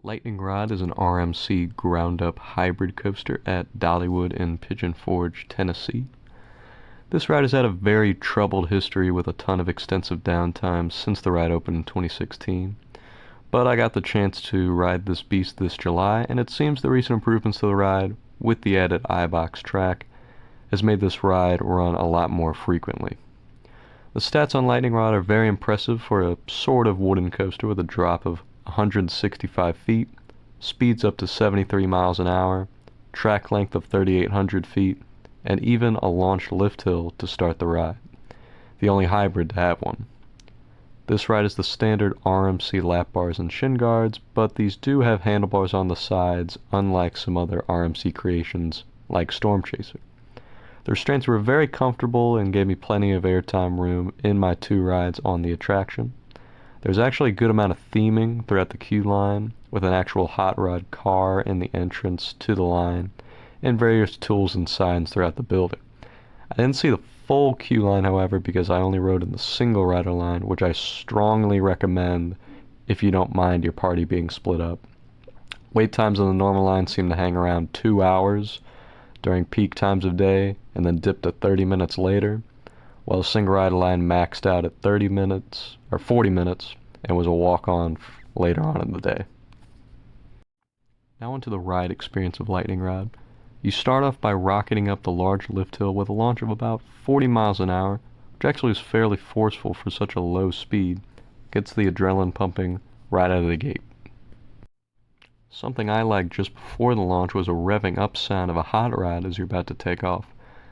Lightning Rod is an RMC ground-up hybrid coaster at Dollywood in Pigeon Forge, Tennessee. This ride has had a very troubled history with a ton of extensive downtime since the ride opened in 2016. But I got the chance to ride this beast this July, and it seems the recent improvements to the ride, with the added iBox track, has made this ride run a lot more frequently. The stats on Lightning Rod are very impressive for a sort of wooden coaster with a drop of 165 feet, speeds up to 73 miles an hour, track length of 3,800 feet, and even a launched lift hill to start the ride. The only hybrid to have one. This ride is the standard RMC lap bars and shin guards, but these do have handlebars on the sides, unlike some other RMC creations like Storm Chaser. The restraints were very comfortable and gave me plenty of airtime room in my two rides on the attraction. There's actually a good amount of theming throughout the queue line, with an actual hot rod car in the entrance to the line, and various tools and signs throughout the building. I didn't see the full queue line, however, because I only rode in the single rider line, which I strongly recommend if you don't mind your party being split up. Wait times on the normal line seem to hang around 2 hours during peak times of day, and then dip to 30 minutes later, while the single rider line maxed out at 30 minutes, or 40 minutes, and was a walk-on later on in the day. Now onto the ride experience of Lightning Rod. You start off by rocketing up the large lift hill with a launch of about 40 miles an hour, which actually is fairly forceful for such a low speed. Gets the adrenaline pumping right out of the gate. Something I liked just before the launch was a revving up sound of a hot rod as you're about to take off,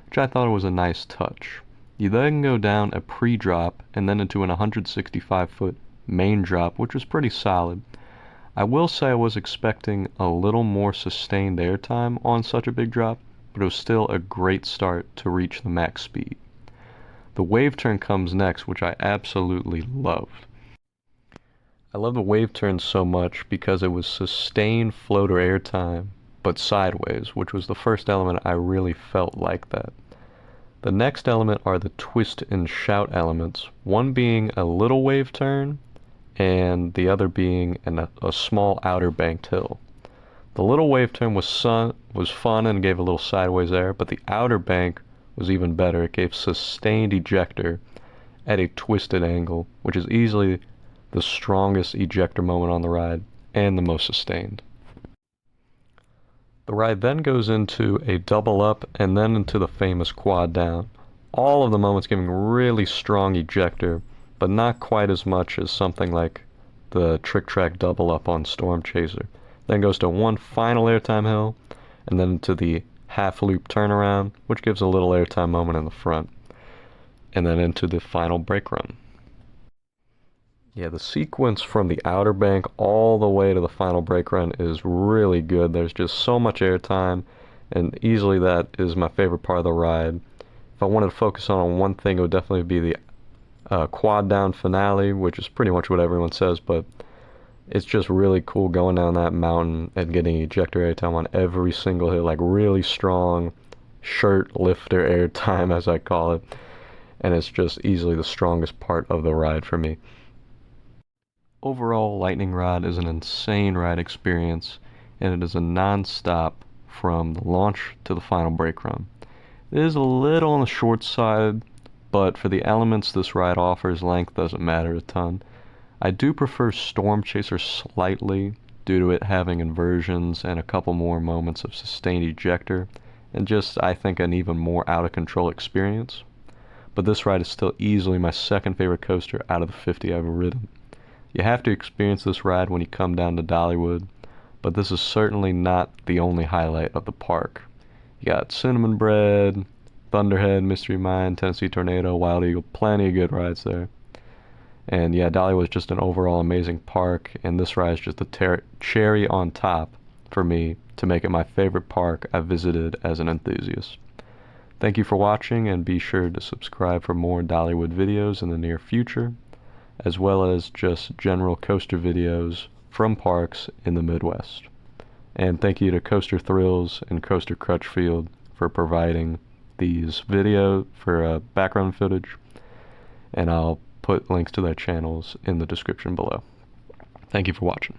which I thought was a nice touch. You then go down a pre-drop and then into an 165-foot main drop, which was pretty solid. I will say I was expecting a little more sustained airtime on such a big drop, but it was still a great start to reach the max speed. The wave turn comes next, which I absolutely loved. I love the wave turn so much because it was sustained floater airtime, but sideways, which was the first element I really felt like that. The next element are the twist and shout elements, one being a little wave turn and the other being a small outer banked hill. The little wave turn was fun and gave a little sideways air, but the outer bank was even better. It gave sustained ejector at a twisted angle, which is easily the strongest ejector moment on the ride and the most sustained. The ride then goes into a double up and then into the famous quad down. All of the moments giving really strong ejector, but not quite as much as something like the trick track double up on Storm Chaser. Then goes to one final airtime hill, and then into the half loop turnaround, which gives a little airtime moment in the front, and then into the final brake run. Yeah, the sequence from the outer bank all the way to the final brake run is really good. There's just so much airtime, and easily that is my favorite part of the ride. If I wanted to focus on one thing, it would definitely be the quad down finale, which is pretty much what everyone says, but it's just really cool going down that mountain and getting ejector airtime on every single hill, like really strong shirt lifter airtime, as I call it, and it's just easily the strongest part of the ride for me. Overall, Lightning Rod is an insane ride experience, and it is a non-stop from the launch to the final brake run. It is a little on the short side, but for the elements this ride offers, length doesn't matter a ton. I do prefer Storm Chaser slightly, due to it having inversions and a couple more moments of sustained ejector, and just, I think, an even more out-of-control experience. But this ride is still easily my second favorite coaster out of the 50 I've ever ridden. You have to experience this ride when you come down to Dollywood, but this is certainly not the only highlight of the park. You got Cinnamon Bread, Thunderhead, Mystery Mine, Tennessee Tornado, Wild Eagle, plenty of good rides there. And yeah, Dollywood is just an overall amazing park, and this ride is just the cherry on top for me to make it my favorite park I've visited as an enthusiast. Thank you for watching, and be sure to subscribe for more Dollywood videos in the near future, as well as just general coaster videos from parks in the Midwest. And thank you to Coaster Thrills and Coaster Crutchfield for providing these video for background footage, and I'll put links to their channels in the description below. Thank you for watching.